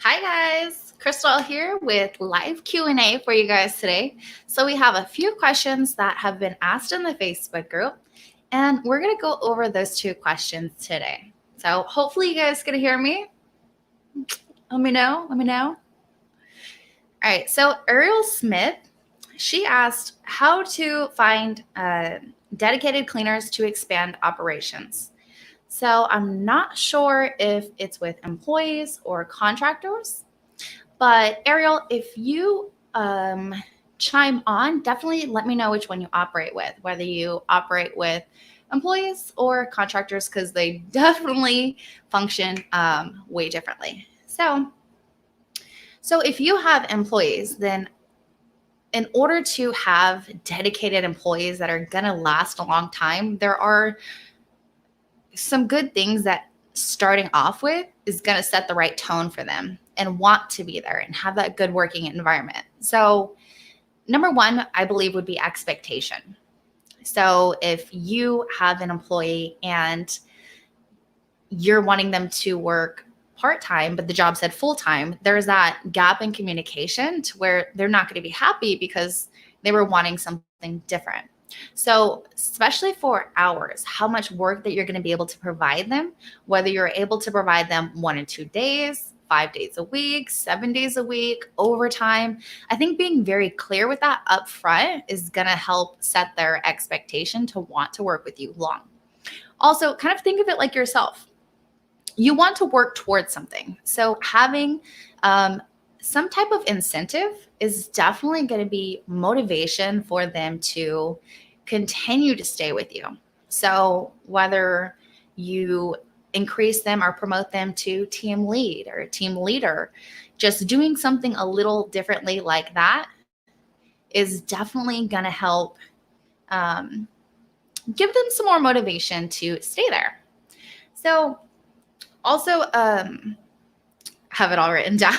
Hi guys, Krystal here with live Q&A for you guys today. So we have a few questions that have been asked in the Facebook group, and we're going to go over those two questions today. So hopefully you guys can hear me. Let me know. All right, so Ariel Smith, she asked how to find dedicated cleaners to expand operations. So I'm not sure if it's with employees or contractors. But Ariel, if you chime on, definitely let me know which one you operate with, whether you operate with employees or contractors, because they definitely function way differently. So if you have employees, then in order to have dedicated employees that are going to last a long time, there are some good things that starting off with is going to set the right tone for them and want to be there and have that good working environment. So number one, I believe, would be expectation. So if you have an employee and you're wanting them to work part-time, but the job said full-time, there's that gap in communication to where they're not going to be happy because they were wanting something different. So especially for hours, how much work that you're going to be able to provide them, whether you're able to provide them 1 and 2 days, 5 days a week, 7 days a week, overtime. I think being very clear with that up front is going to help set their expectation to want to work with you long. Also, kind of think of it like yourself. You want to work towards something. So having some type of incentive is definitely going to be motivation for them to continue to stay with you. So whether you increase them or promote them to team lead or team leader, just doing something a little differently like that is definitely going to help give them some more motivation to stay there. So also have it all written down.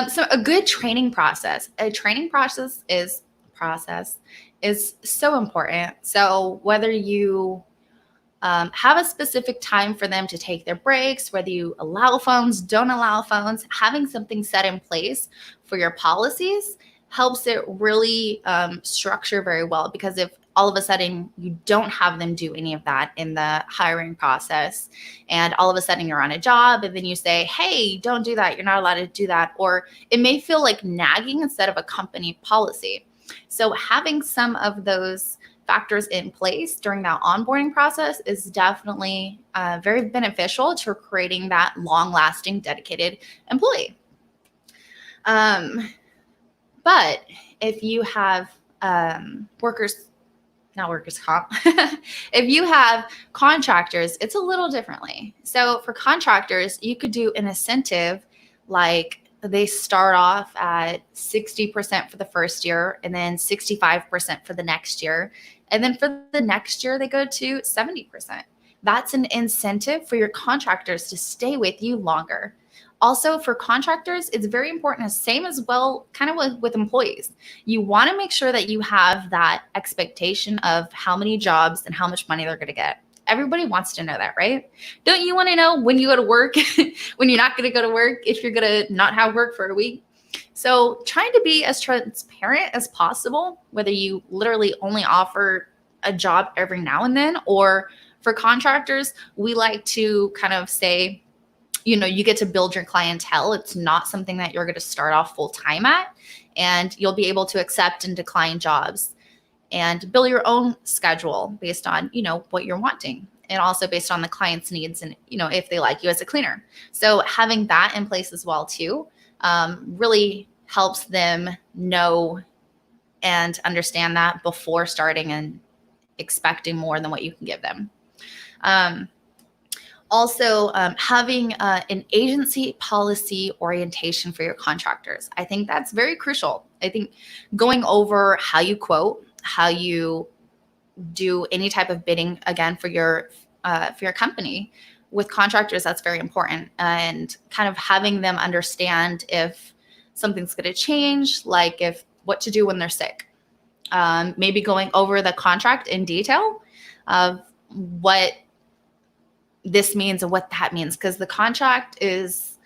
So a good training process. A training process is so important. So whether you have a specific time for them to take their breaks, whether you allow phones, don't allow phones, having something set in place for your policies helps it really structure very well. Because if all of a sudden you don't have them do any of that in the hiring process, and all of a sudden you're on a job and then you say, hey, don't do that, you're not allowed to do that, or it may feel like nagging instead of a company policy. So having some of those factors in place during that onboarding process is definitely very beneficial to creating that long-lasting dedicated employee. But if you have not workers comp, if you have contractors, it's a little differently. So for contractors, you could do an incentive like they start off at 60% for the first year and then 65% for the next year. And then for the next year, they go to 70%. That's an incentive for your contractors to stay with you longer. Also, for contractors, it's very important, same as well, kind of with employees. You want to make sure that you have that expectation of how many jobs and how much money they're going to get. Everybody wants to know that, right? Don't you want to know when you go to work, when you're not going to go to work, if you're going to not have work for a week? So trying to be as transparent as possible, whether you literally only offer a job every now and then, or for contractors, we like to kind of say, you get to build your clientele. It's not something that you're going to start off full time at, and you'll be able to accept and decline jobs and build your own schedule based on, what you're wanting, and also based on the client's needs and, if they like you as a cleaner. So having that in place as well too, really helps them know and understand that before starting and expecting more than what you can give them. Also, having an agency policy orientation for your contractors. I think that's very crucial. I think going over how you quote, how you do any type of bidding, again, for your company with contractors, that's very important. And kind of having them understand if something's going to change, like what to do when they're sick. Maybe going over the contract in detail of what this means and what that means, because the contract is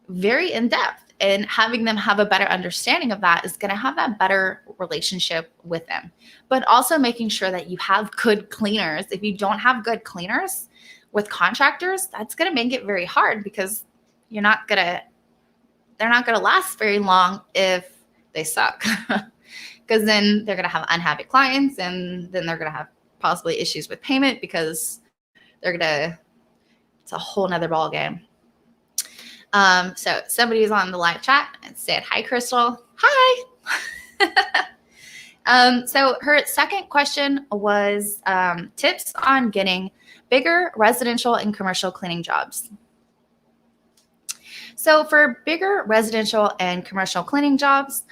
very in depth, and having them have a better understanding of that is going to have that better relationship with them. But also making sure that you have good cleaners. If you don't have good cleaners with contractors, that's going to make it very hard, because they're not going to last very long if they suck. Because then they're going to have unhappy clients, and then they're going to have possibly issues with payment, because it's a whole nother ball game. So somebody's on the live chat and said, "Hi, Krystal." Hi. So her second question was tips on getting bigger residential and commercial cleaning jobs. So for bigger residential and commercial cleaning jobs,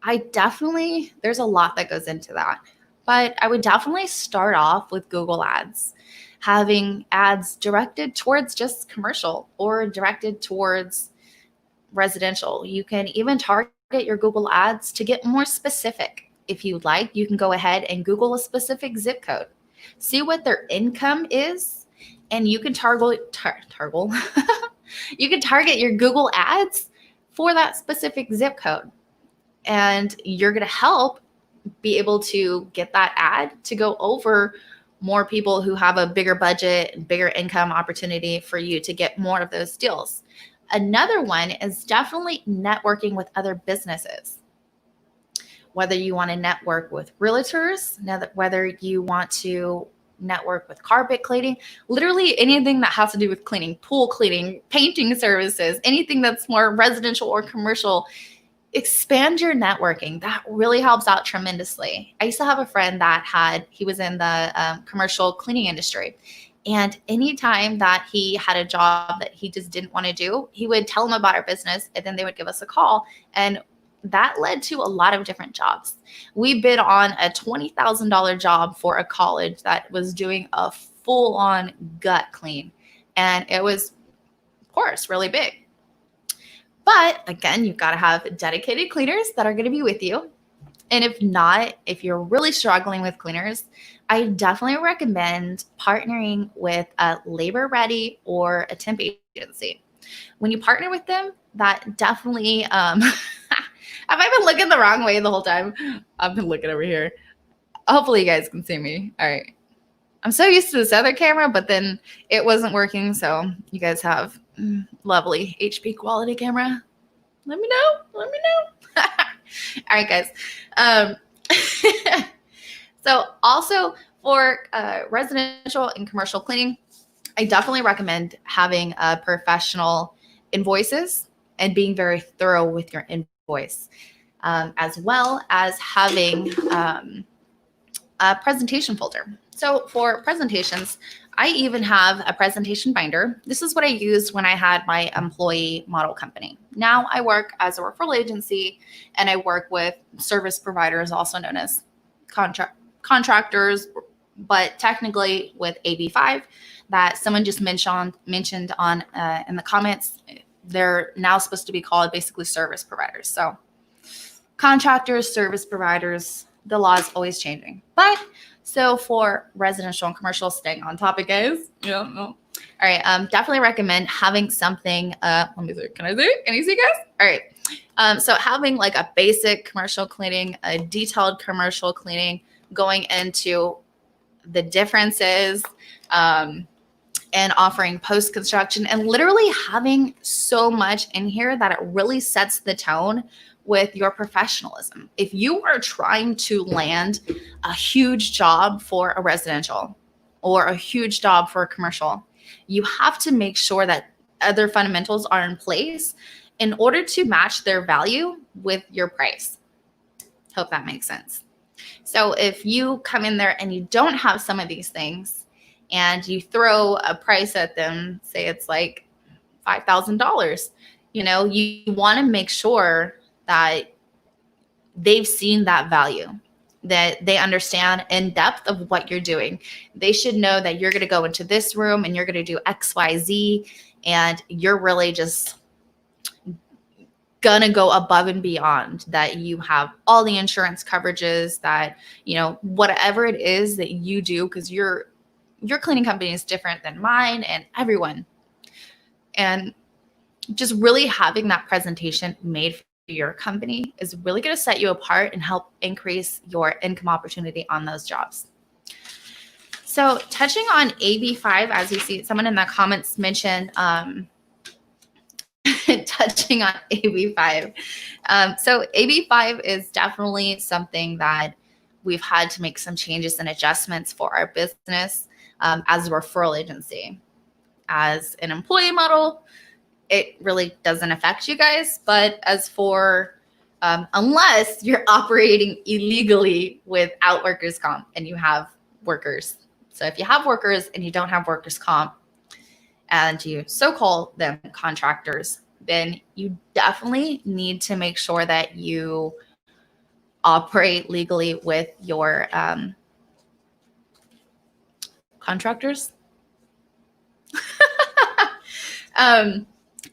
there's a lot that goes into that. But I would definitely start off with Google Ads, having ads directed towards just commercial or directed towards residential. You can even target your Google Ads to get more specific. If you'd like, you can go ahead and Google a specific zip code, see what their income is, and you can you can target your Google Ads for that specific zip code. And you're going to help be able to get that ad to go over more people who have a bigger budget and bigger income opportunity for you to get more of those deals. Another one is definitely networking with other businesses. Whether you want to network with realtors, whether you want to network with carpet cleaning, literally anything that has to do with cleaning, pool cleaning, painting services, anything that's more residential or commercial, expand your networking. That really helps out tremendously. I used to have a friend that he was in the commercial cleaning industry. And anytime that he had a job that he just didn't want to do, he would tell them about our business, and then they would give us a call. And that led to a lot of different jobs. We bid on a $20,000 job for a college that was doing a full-on gut clean. And it was, of course, really big. But again, you've got to have dedicated cleaners that are going to be with you. And if you're really struggling with cleaners, I definitely recommend partnering with a Labor Ready or a temp agency. When you partner with them, that definitely, have I been looking the wrong way the whole time? I've been looking over here. Hopefully you guys can see me. All right. I'm so used to this other camera, but then it wasn't working. So you guys have lovely HP quality camera. Let me know. All right, guys. So also for residential and commercial cleaning, I definitely recommend having professional invoices and being very thorough with your invoice, as well as having a presentation folder. So for presentations, I even have a presentation binder. This is what I used when I had my employee model company. Now I work as a referral agency, and I work with service providers, also known as contractors, but technically with AB5 that someone just mentioned on in the comments. They're now supposed to be called basically service providers. So contractors, service providers, the law is always changing. But so for residential and commercial, staying on topic, guys. Yeah, no. All right. Definitely recommend having something. Let me see. Can you see, guys? All right. So having like a basic commercial cleaning, a detailed commercial cleaning, going into the differences, and offering post-construction, and literally having so much in here that it really sets the tone with your professionalism. If you are trying to land a huge job for a residential or a huge job for a commercial, you have to make sure that other fundamentals are in place in order to match their value with your price. Hope that makes sense. So if you come in there and you don't have some of these things and you throw a price at them, say it's like $5,000, you want to make sure that they've seen that value, that they understand in depth of what you're doing. They should know that you're going to go into this room and you're going to do X, Y, Z, and you're really just going to go above and beyond, that you have all the insurance coverages, that, whatever it is that you do, because your cleaning company is different than mine and everyone. And just really having that presentation made for your company is really going to set you apart and help increase your income opportunity on those jobs. So touching on AB5, as you see, someone in the comments mentioned touching on AB5. So AB5 is definitely something that we've had to make some changes and adjustments for our business as a referral agency. As an employee model, it really doesn't affect you guys. But as for, unless you're operating illegally without workers' comp and you have workers. So if you have workers and you don't have workers' comp and you so-call them contractors, then you definitely need to make sure that you operate legally with your contractors.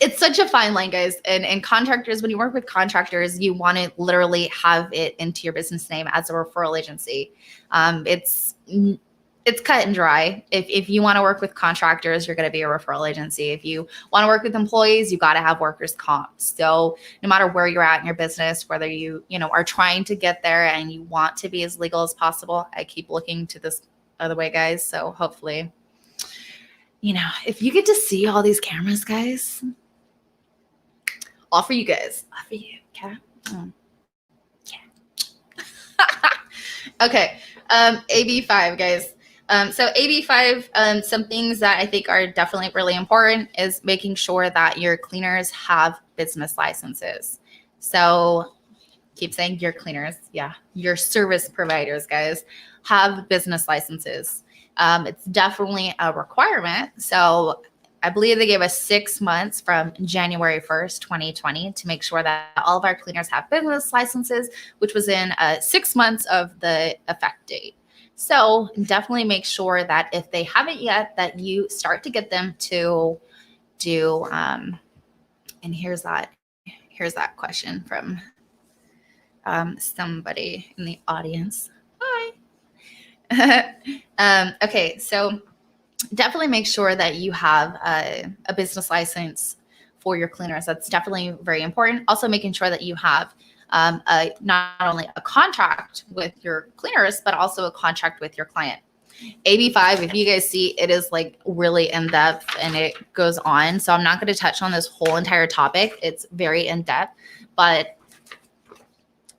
It's such a fine line, guys. And contractors, when you work with contractors, you want to literally have it into your business name as a referral agency. It's cut and dry. If you want to work with contractors, you're going to be a referral agency. If you want to work with employees, you got to have workers' comp. So no matter where you're at in your business, whether you are trying to get there and you want to be as legal as possible, I keep looking to this other way, guys. So hopefully, if you get to see all these cameras, guys, all for you guys, all for you. Okay. Okay. AB5, guys. So AB5, some things that I think are definitely really important is making sure that your cleaners have business licenses. So keep saying your cleaners. Yeah. Your service providers, guys, have business licenses. It's definitely a requirement. So I believe they gave us 6 months from January 1st, 2020 to make sure that all of our cleaners have business licenses, which was in 6 months of the effect date. So definitely make sure that if they haven't yet, that you start to get them to do, and here's that question from somebody in the audience. Hi. Okay, so definitely make sure that you have a business license for your cleaners. That's definitely very important. Also making sure that you have not only a contract with your cleaners, but also a contract with your client. AB5, if you guys see, it is like really in depth and it goes on. So I'm not going to touch on this whole entire topic. It's very in depth, but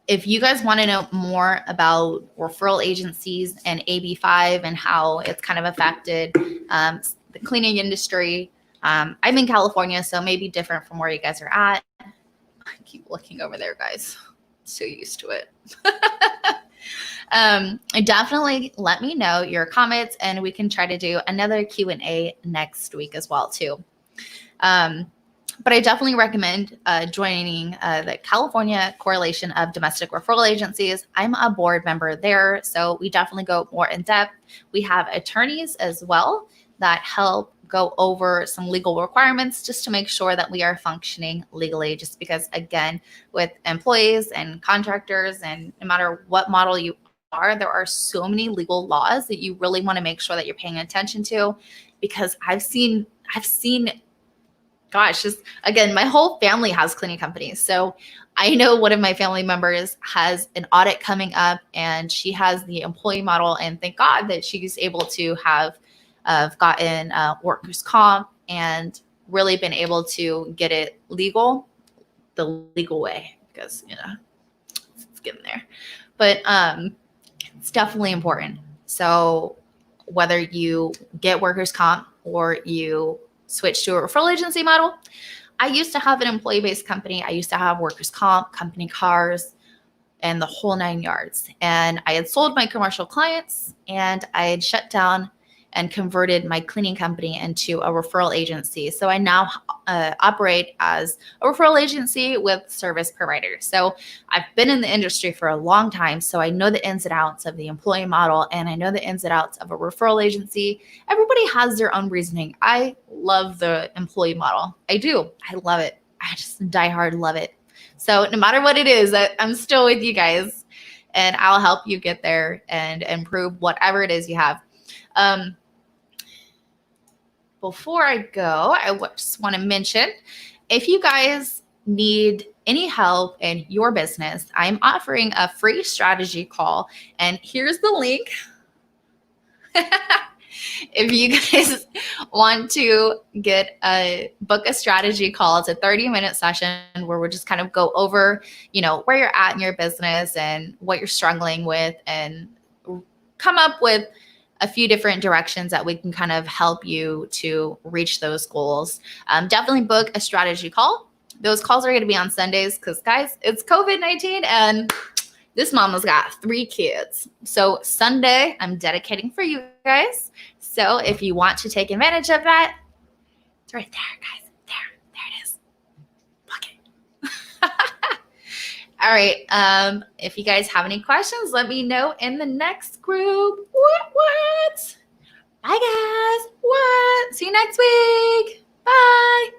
if you guys want to know more about referral agencies and AB5 and how it's kind of affected the cleaning industry, I'm in California, so maybe different from where you guys are at. I keep looking over there, guys. So used to it. Definitely let me know your comments, and we can try to do another Q&A next week as well, too. But I definitely recommend joining the California Correlation of Domestic Referral Agencies. I'm a board member there, so we definitely go more in depth. We have attorneys as well that help go over some legal requirements just to make sure that we are functioning legally. Just because, again, with employees and contractors, and no matter what model you are, there are so many legal laws that you really want to make sure that you're paying attention to. Because I've seen gosh, just again, my whole family has cleaning companies. So I know one of my family members has an audit coming up and she has the employee model. And thank God that she's able to have gotten workers' comp and really been able to get it legal, the legal way, because, it's getting there. But it's definitely important. So whether you get workers' comp or you switch to a referral agency model. I used to have an employee-based company. I used to have workers' comp, company cars, and the whole 9 yards. And I had sold my commercial clients, and I had shut down and converted my cleaning company into a referral agency. So I now operate as a referral agency with service providers. So I've been in the industry for a long time, so I know the ins and outs of the employee model, and I know the ins and outs of a referral agency. Everybody has their own reasoning. I love the employee model. I do. I love it. I just diehard love it. So no matter what it is, I'm still with you guys, and I'll help you get there and improve whatever it is you have. Before I go, I just want to mention if you guys need any help in your business, I'm offering a free strategy call. And here's the link. If you guys want to book a strategy call, it's a 30-minute session where we'll just kind of go over, where you're at in your business and what you're struggling with, and come up with a few different directions that we can kind of help you to reach those goals. Definitely book a strategy call. Those calls are going to be on Sundays because, guys, it's COVID-19 and this mama's got 3 kids. So Sunday, I'm dedicating for you guys. So if you want to take advantage of that, it's right there, guys. There it is. Book it. All right. If you guys have any questions, let me know in the next group. What? Bye, guys. What? See you next week. Bye.